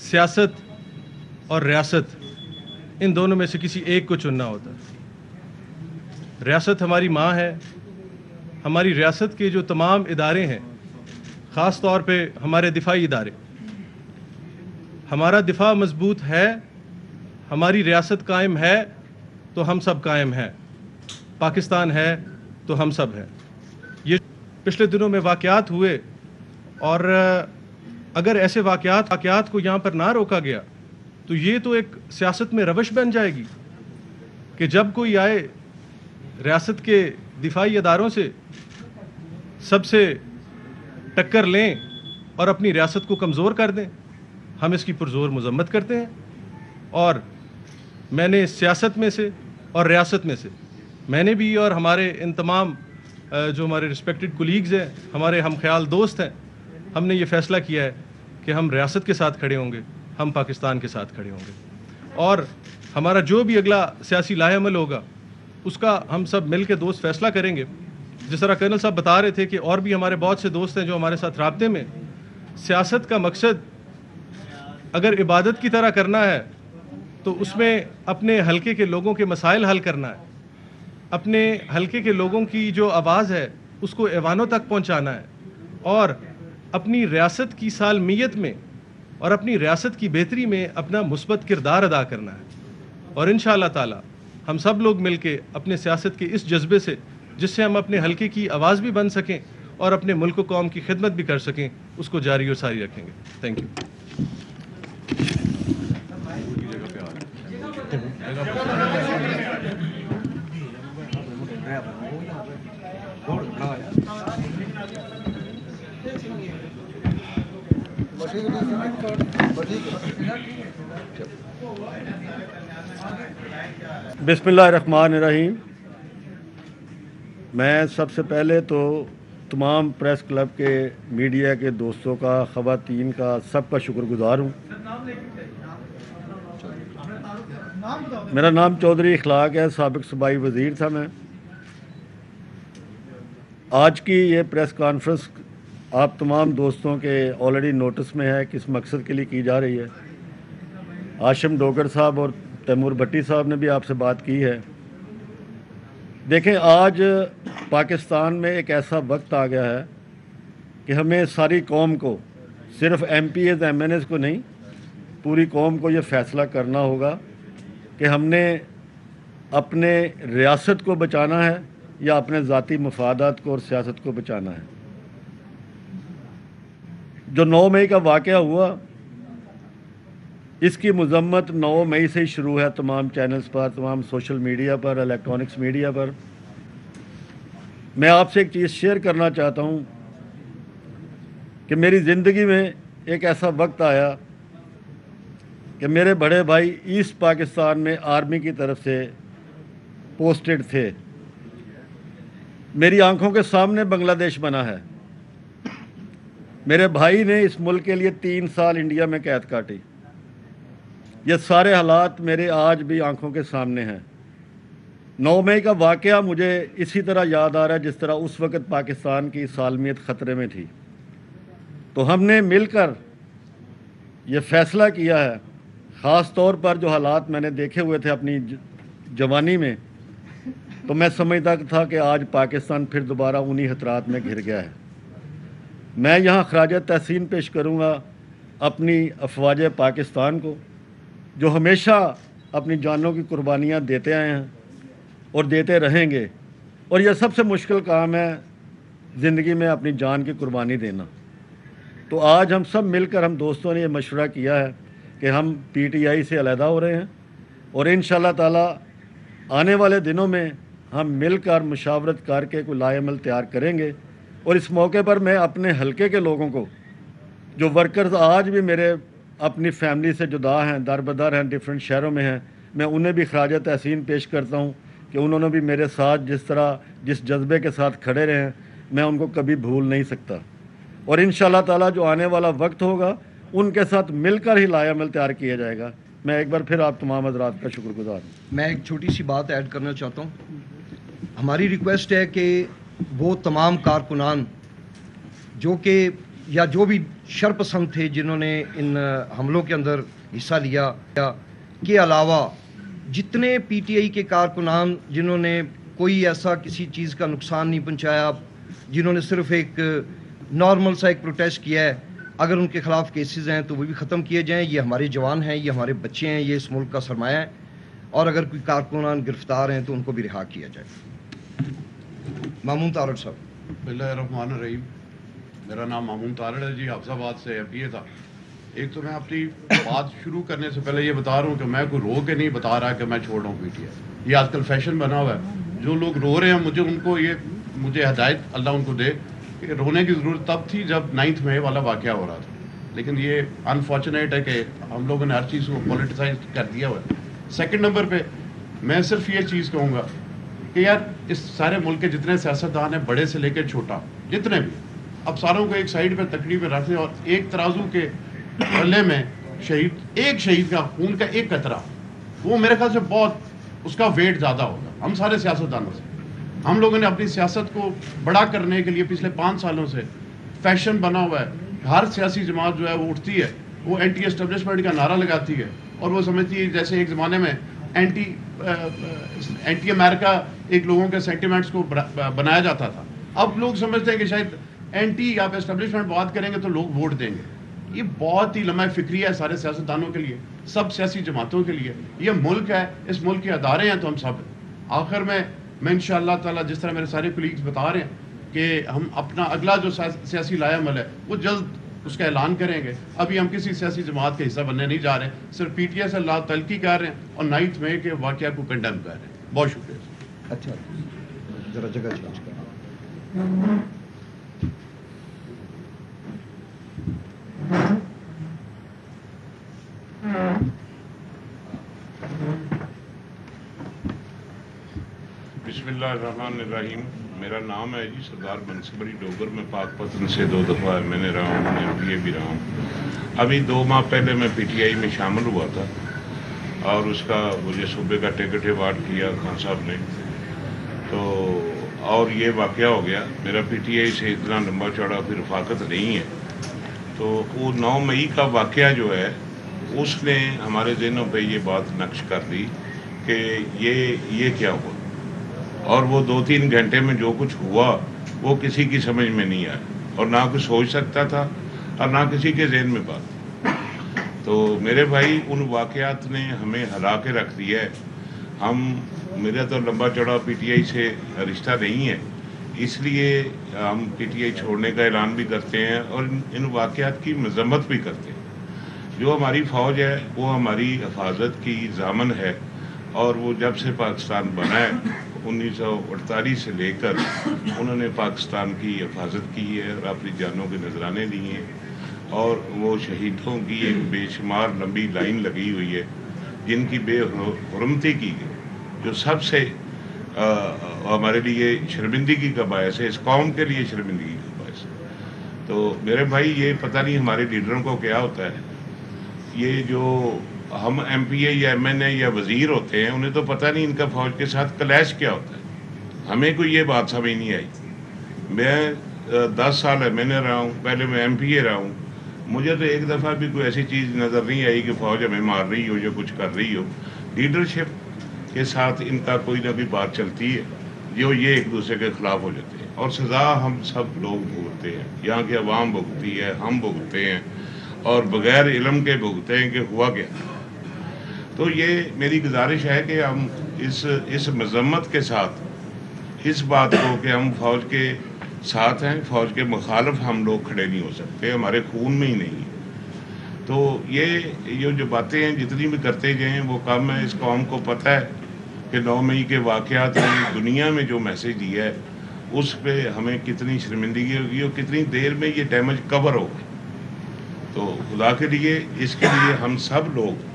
سیاست اور ریاست ان دونوں میں سے کسی ایک کو چننا ہوتا ہے. ریاست ہماری ماں ہے. ہماری ریاست کے جو تمام ادارے ہیں، خاص طور پہ ہمارے دفاعی ادارے، ہمارا دفاع مضبوط ہے، ہماری ریاست قائم ہے تو ہم سب قائم ہیں. پاکستان ہے تو ہم سب ہیں. یہ پچھلے دنوں میں واقعات ہوئے، اور اگر ایسے واقعات کو یہاں پر نہ روکا گیا تو یہ تو ایک سیاست میں روش بن جائے گی کہ جب کوئی آئے ریاست کے دفاعی اداروں سے سب سے ٹکر لیں اور اپنی ریاست کو کمزور کر دیں. ہم اس کی پرزور مذمت کرتے ہیں، اور میں نے سیاست میں سے اور ریاست میں سے، میں نے بھی اور ہمارے ان تمام جو ہمارے رسپیکٹڈ کولیگز ہیں، ہمارے ہم خیال دوست ہیں، ہم نے یہ فیصلہ کیا ہے کہ ہم ریاست کے ساتھ کھڑے ہوں گے، ہم پاکستان کے ساتھ کھڑے ہوں گے، اور ہمارا جو بھی اگلا سیاسی لاہ عمل ہوگا اس کا ہم سب مل کے دوست فیصلہ کریں گے. جس طرح کرنل صاحب بتا رہے تھے کہ اور بھی ہمارے بہت سے دوست ہیں جو ہمارے ساتھ رابطے میں. سیاست کا مقصد اگر عبادت کی طرح کرنا ہے تو اس میں اپنے حلقے کے لوگوں کے مسائل حل کرنا ہے، اپنے حلقے کے لوگوں کی جو آواز ہے اس کو ایوانوں تک پہنچانا ہے، اور اپنی ریاست کی سالمیت میں اور اپنی ریاست کی بہتری میں اپنا مثبت کردار ادا کرنا ہے. اور انشاءاللہ تعالی ہم سب لوگ مل کے اپنے سیاست کے اس جذبے سے، جس سے ہم اپنے حلقے کی آواز بھی بن سکیں اور اپنے ملک و قوم کی خدمت بھی کر سکیں، اس کو جاری و ساری رکھیں گے. Thank you. بسم اللہ الرحمن الرحیم. میں سب سے پہلے تو تمام پریس کلب کے میڈیا کے دوستوں کا، خواتین کا، سب کا شکر گزار ہوں. میرا نام چودھری اخلاق ہے، سابق صوبائی وزیر تھا میں. آج کی یہ پریس کانفرنس آپ تمام دوستوں کے آلریڈی نوٹس میں ہے کس مقصد کے لیے کی جا رہی ہے. ہاشم ڈوگر صاحب اور تیمور بھٹی صاحب نے بھی آپ سے بات کی ہے. دیکھیں، آج پاکستان میں ایک ایسا وقت آ گیا ہے کہ ہمیں ساری قوم کو، صرف MPs MNAs کو نہیں، پوری قوم کو یہ فیصلہ کرنا ہوگا کہ ہم نے اپنے ریاست کو بچانا ہے یا اپنے ذاتی مفادات کو اور سیاست کو بچانا ہے. جو 9 مئی کا واقعہ ہوا، اس کی مذمت 9 مئی سے ہی شروع ہے تمام چینلز پر، تمام سوشل میڈیا پر، الیکٹرانکس میڈیا پر. میں آپ سے ایک چیز شیئر کرنا چاہتا ہوں کہ میری زندگی میں ایک ایسا وقت آیا کہ میرے بڑے بھائی ایسٹ پاکستان میں آرمی کی طرف سے پوسٹڈ تھے. میری آنکھوں کے سامنے بنگلہ دیش بنا ہے. میرے بھائی نے اس ملک کے لیے 3 سال انڈیا میں قید کاٹی. یہ سارے حالات میرے آج بھی آنکھوں کے سامنے ہیں. 9 مئی کا واقعہ مجھے اسی طرح یاد آ رہا ہے جس طرح اس وقت پاکستان کی سالمیت خطرے میں تھی. تو ہم نے مل کر یہ فیصلہ کیا ہے، خاص طور پر جو حالات میں نے دیکھے ہوئے تھے اپنی جوانی میں، تو میں سمجھتا تھا کہ آج پاکستان پھر دوبارہ انہی خطرات میں گھر گیا ہے. میں یہاں خراج تحسین پیش کروں گا اپنی افواج پاکستان کو، جو ہمیشہ اپنی جانوں کی قربانیاں دیتے آئے ہیں اور دیتے رہیں گے. اور یہ سب سے مشکل کام ہے زندگی میں اپنی جان کی قربانی دینا. تو آج ہم سب مل کر، ہم دوستوں نے یہ مشورہ کیا ہے کہ ہم پی ٹی آئی سے علیحدہ ہو رہے ہیں، اور انشاءاللہ تعالی آنے والے دنوں میں ہم مل کر مشاورت کر کے کوئی لائحہ عمل تیار کریں گے. اور اس موقع پر میں اپنے حلقے کے لوگوں کو، جو ورکرز آج بھی میرے اپنی فیملی سے جدا ہیں، در بدر ہیں، ڈیفرنٹ شہروں میں ہیں، میں انہیں بھی خراج تحسین پیش کرتا ہوں کہ انہوں نے بھی میرے ساتھ جس جذبے کے ساتھ کھڑے رہے ہیں، میں ان کو کبھی بھول نہیں سکتا. اور انشاءاللہ تعالی جو آنے والا وقت ہوگا ان کے ساتھ مل کر ہی لائحہ عمل تیار کیا جائے گا. میں ایک بار پھر آپ تمام حضرات کا شکر گزار ہوں. میں ایک چھوٹی سی بات ایڈ کرنا چاہتا ہوں. ہماری ریکویسٹ ہے کہ وہ تمام کارکنان جو کہ یا جو بھی شرپسند تھے جنہوں نے ان حملوں کے اندر حصہ لیا کے علاوہ جتنے پی ٹی آئی کے کارکنان جنہوں نے کوئی ایسا کسی چیز کا نقصان نہیں پہنچایا، جنہوں نے صرف ایک نارمل سا ایک پروٹیسٹ کیا ہے، اگر ان کے خلاف کیسز ہیں تو وہ بھی ختم کیے جائیں. یہ ہمارے جوان ہیں، یہ ہمارے بچے ہیں، یہ اس ملک کا سرمایہ ہے، اور اگر کوئی کارکنان گرفتار ہیں تو ان کو بھی رہا کیا جائے. مامون تارڑ صاحب. بسم اللہ الرحمن الرحیم. میرا نام مامون تارڑ ہے جی، حافظ آباد سے ایم پی اے تھا. ایک تو میں اپنی بات شروع کرنے سے پہلے یہ بتا رہا ہوں کہ میں کوئی رو کے نہیں بتا رہا کہ میں چھوڑ رہا ہوں پی ٹی آئی. یہ آج کل فیشن بنا ہوا ہے. جو لوگ رو رہے ہیں مجھے ہدایت اللہ ان کو دے کہ رونے کی ضرورت تب تھی جب 9 مئی والا واقعہ ہو رہا تھا، لیکن یہ انفارچونیٹ ہے کہ ہم لوگوں نے ہر چیز کو پولیٹیسائز کر دیا ہوا ہے. سیکنڈ نمبر پہ میں صرف یہ چیز کہوں گا کہ یار اس سارے ملک کے جتنے سیاستدان ہیں، بڑے سے لے کے چھوٹا، جتنے بھی، اب ساروں کو ایک سائڈ پہ تکڑی پہ رکھ دیں اور ایک ترازو کے پلے میں ایک شہید کا خون کا ایک قطرہ، وہ میرے خیال سے بہت اس کا ویٹ زیادہ ہوگا ہم سارے سیاستدانوں سے. ہم لوگوں نے اپنی سیاست کو بڑا کرنے کے لیے پچھلے 5 سالوں سے فیشن بنا ہوا ہے. ہر سیاسی جماعت جو ہے وہ اٹھتی ہے، وہ اینٹی اسٹیبلشمنٹ کا نعرہ لگاتی ہے، اور وہ سمجھتی ہے جیسے ایک زمانے میں اینٹی امریکہ ایک لوگوں کے سینٹیمنٹس کو بنایا جاتا تھا. اب لوگ سمجھتے ہیں کہ شاید اینٹی یا اسٹیبلشمنٹ بات کریں گے تو لوگ ووٹ دیں گے. یہ بہت ہی لمحہ فکری ہے سارے سیاستدانوں کے لیے، سب سیاسی جماعتوں کے لیے. یہ ملک ہے، اس ملک کے ادارے ہیں تو ہم سب ہیں. آخر میں انشاء اللہ تعالیٰ جس طرح میرے سارے کولیگز بتا رہے ہیں کہ ہم اپنا اگلا جو سیاسی لائے عمل ہے وہ جلد اس کا اعلان کریں گے. ابھی ہم کسی سیاسی جماعت کا حصہ بننے نہیں جا رہے، صرف پی ٹی آئی سے اللہ تلقی کر رہے ہیں اور 9 مئی کے واقعہ کو کنڈیم کر رہے ہیں. بہت شکریہ. اچھا ذرا جگہ چینج کریں. بسم اللہ الرحمن الرحیم. میرا نام ہے جی سردار منصب علی ڈوگر. میں پاک پتن سے 2 دفعہ میں نے رہا ہوں، ایم پی اے بھی رہا ہوں. ابھی 2 ماہ پہلے میں پی ٹی آئی میں شامل ہوا تھا اور اس کا مجھے صوبے کا ٹکٹ ایوارڈ کیا خان صاحب نے. تو اور یہ واقعہ ہو گیا. میرا پی ٹی آئی سے اتنا لمبا چوڑا پھر رفاقت نہیں ہے. تو وہ 9 مئی کا واقعہ جو ہے اس نے ہمارے ذہنوں پہ یہ بات نقش کر دی کہ یہ کیا ہوا، اور وہ 2-3 گھنٹے میں جو کچھ ہوا وہ کسی کی سمجھ میں نہیں آیا، اور نہ کوئی سوچ سکتا تھا اور نہ کسی کے ذہن میں بات. تو میرے بھائی ان واقعات نے ہمیں ہلا کے رکھ دیا ہے. میرا تو لمبا چوڑا پی ٹی آئی سے رشتہ نہیں ہے، اس لیے ہم پی ٹی آئی چھوڑنے کا اعلان بھی کرتے ہیں اور ان واقعات کی مذمت بھی کرتے ہیں. جو ہماری فوج ہے وہ ہماری حفاظت کی ضامن ہے، اور وہ جب سے پاکستان بنا ہے 1948 سے لے کر انہوں نے پاکستان کی حفاظت کی ہے اور اپنی جانوں کے نذرانے دیے ہیں. اور وہ شہیدوں کی ایک بے شمار لمبی لائن لگی ہوئی ہے جن کی بے حرمتی کی گئی، جو سب سے ہمارے لیے شرمندگی کا باعث ہے، اس قوم کے لیے شرمندگی کا باعث ہے. تو میرے بھائی یہ پتہ نہیں ہمارے لیڈروں کو کیا ہوتا ہے. یہ جو ہم ایم پی اے یا ایم این اے یا وزیر ہوتے ہیں انہیں تو پتہ نہیں ان کا فوج کے ساتھ کلیش کیا ہوتا ہے. ہمیں کوئی یہ بات سمجھ نہیں آئی. میں 10 سال ایم این اے رہا ہوں، پہلے میں ایم پی اے رہا ہوں. مجھے تو ایک دفعہ بھی کوئی ایسی چیز نظر نہیں آئی کہ فوج ہمیں مار رہی ہو یا کچھ کر رہی ہو. لیڈرشپ کے ساتھ ان کا کوئی نہ کوئی بات چلتی ہے جو یہ ایک دوسرے کے خلاف ہو جاتے ہیں، اور سزا ہم سب لوگ بھگتتے ہیں. یہاں کی عوام بھگتی ہے، ہم بھگتتے ہیں، اور بغیر علم کے بھگتے ہیں کہ ہوا کیا. تو یہ میری گزارش ہے کہ ہم اس مذمت کے ساتھ اس بات کو کہ ہم فوج کے ساتھ ہیں، فوج کے مخالف ہم لوگ کھڑے نہیں ہو سکتے، ہمارے خون میں ہی نہیں ہے. تو یہ جو باتیں ہیں جتنی بھی کرتے گئے وہ کم ہے. اس قوم کو پتہ ہے کہ 9 مئی کے واقعات نے دنیا میں جو میسج دیا ہے اس پہ ہمیں کتنی شرمندگی ہوگی اور کتنی دیر میں یہ ڈیمیج کور ہوگا. تو خدا کے لیے اس کے لیے ہم سب لوگ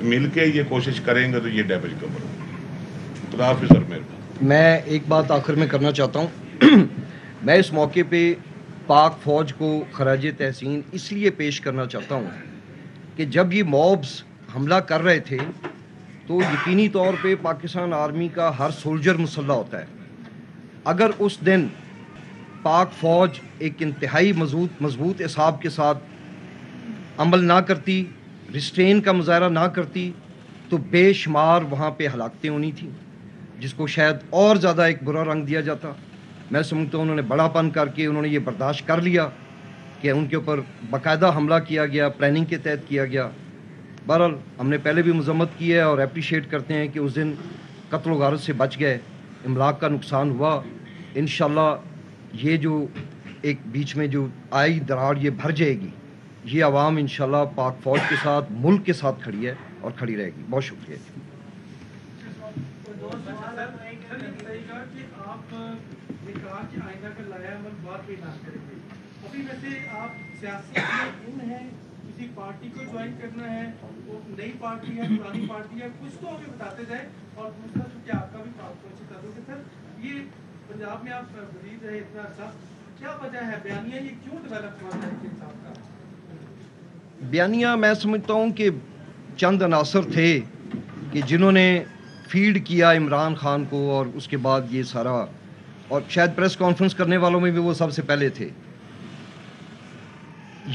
مل کے یہ کوشش کریں گے تو یہ ڈیمیج کور ہوگا. خدا حافظ سر. میں ایک بات آخر میں کرنا چاہتا ہوں. میں اس موقع پہ پاک فوج کو خراج تحسین اس لیے پیش کرنا چاہتا ہوں کہ جب یہ موبز حملہ کر رہے تھے تو یقینی طور پہ پاکستان آرمی کا ہر سولجر مسلح ہوتا ہے. اگر اس دن پاک فوج ایک انتہائی مضبوط اعصاب کے ساتھ عمل نہ کرتی، ریسٹرین کا مظاہرہ نہ کرتی، تو بے شمار وہاں پہ ہلاکتیں ہونی تھیں، جس کو شاید اور زیادہ ایک برا رنگ دیا جاتا۔ میں سمجھتا ہوں انہوں نے بڑا پن کر کے انہوں نے یہ برداشت کر لیا کہ ان کے اوپر باقاعدہ حملہ کیا گیا، پلاننگ کے تحت کیا گیا۔ بہرحال ہم نے پہلے بھی مذمت کی ہے اور اپریشیٹ کرتے ہیں کہ اس دن قتل و غارت سے بچ گئے، املاک کا نقصان ہوا۔ انشاءاللہ یہ جو ایک بیچ میں جو آئی دراڑ یہ بھر جائے گی، یہ عوام انشاءاللہ پاک فوج کے ساتھ، ملک کے ساتھ کھڑی ہے اور کھڑی رہے گی۔ بہت شکریہ۔ ابھی ویسے آپ سیاسی ان ہیں، کسی پارٹی کو جوائن کرنا ہے، وہ نئی پارٹی ہے، پرانی پارٹی ہے، کچھ تو ہمیں بتاتے جائیں۔ اور دوسرا چونکہ آپ کا بھی پاک فوج سے تعلق ہے سر، یہ پنجاب میں آپ وزیر رہے اتنا عرصہ، کیا وجہ ہے بیانیہ یہ کیوں ڈیولپ ہوا ہے کے صاحب کا؟ بیانیہ میں سمجھتا ہوں کہ چند عناصر تھے کہ جنہوں نے فیڈ کیا عمران خان کو، اور اس کے بعد یہ سارا، اور شاید پریس کانفرنس کرنے والوں میں بھی وہ سب سے پہلے تھے۔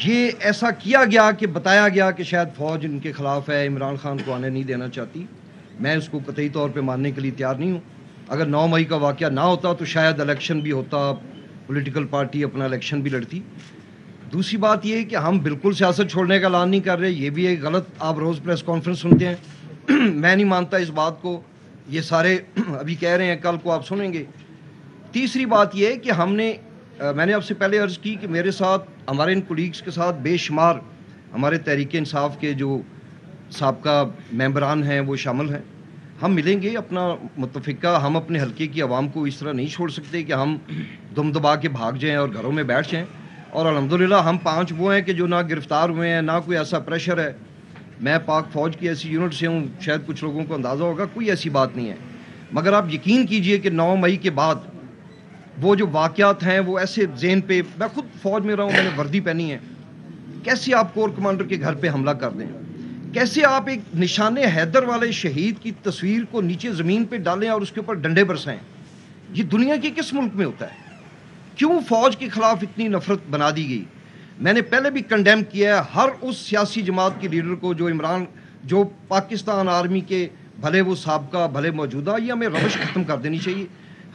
یہ ایسا کیا گیا کہ بتایا گیا کہ شاید فوج ان کے خلاف ہے، عمران خان کو آنے نہیں دینا چاہتی۔ میں اس کو قطعی طور پہ ماننے کے لیے تیار نہیں ہوں۔ اگر 9 مئی کا واقعہ نہ ہوتا تو شاید الیکشن بھی ہوتا، پولیٹیکل پارٹی اپنا الیکشن بھی لڑتی۔ دوسری بات یہ ہے کہ ہم بالکل سیاست چھوڑنے کا اعلان نہیں کر رہے، یہ بھی ایک غلط، آپ روز پریس کانفرنس سنتے ہیں، میں نہیں مانتا اس بات کو، یہ سارے ابھی کہہ رہے ہیں، کل کو آپ سنیں گے۔ تیسری بات یہ ہے کہ میں نے آپ سے پہلے عرض کی کہ میرے ساتھ، ہمارے ان کولیگز کے ساتھ بے شمار ہمارے تحریک انصاف کے جو سابقہ ممبران ہیں وہ شامل ہیں۔ ہم ملیں گے اپنا متفقہ، ہم اپنے حلقے کی عوام کو اس طرح نہیں چھوڑ سکتے کہ ہم دم دبا کے بھاگ جائیں اور گھروں میں بیٹھ جائیں۔ اور الحمدللہ ہم 5 وہ ہیں کہ جو نہ گرفتار ہوئے ہیں، نہ کوئی ایسا پریشر ہے۔ میں پاک فوج کی ایسی یونٹ سے ہوں، شاید کچھ لوگوں کو اندازہ ہوگا، کوئی ایسی بات نہیں ہے۔ مگر آپ یقین کیجئے کہ 9 مئی کے بعد وہ جو واقعات ہیں وہ ایسے ذہن پہ، میں خود فوج میں رہا ہوں، میں نے وردی پہنی ہے، کیسے آپ کور کمانڈر کے گھر پہ حملہ کر دیں، کیسے آپ ایک نشان حیدر والے شہید کی تصویر کو نیچے زمین پہ ڈالیں اور اس کے اوپر ڈنڈے برسائیں۔ یہ دنیا کے کس ملک میں ہوتا ہے؟ کیوں فوج کے خلاف اتنی نفرت بنا دی گئی؟ میں نے پہلے بھی کنڈیم کیا ہے ہر اس سیاسی جماعت کے لیڈر کو جو پاکستان آرمی کے، بھلے وہ سابقہ بھلے موجودہ، یہ ہمیں روش ختم کر دینی چاہیے۔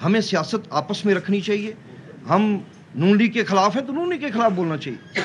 ہمیں سیاست آپس میں رکھنی چاہیے۔ ہم نون لیگ کے خلاف ہیں تو نون لیگ کے خلاف بولنا چاہیے۔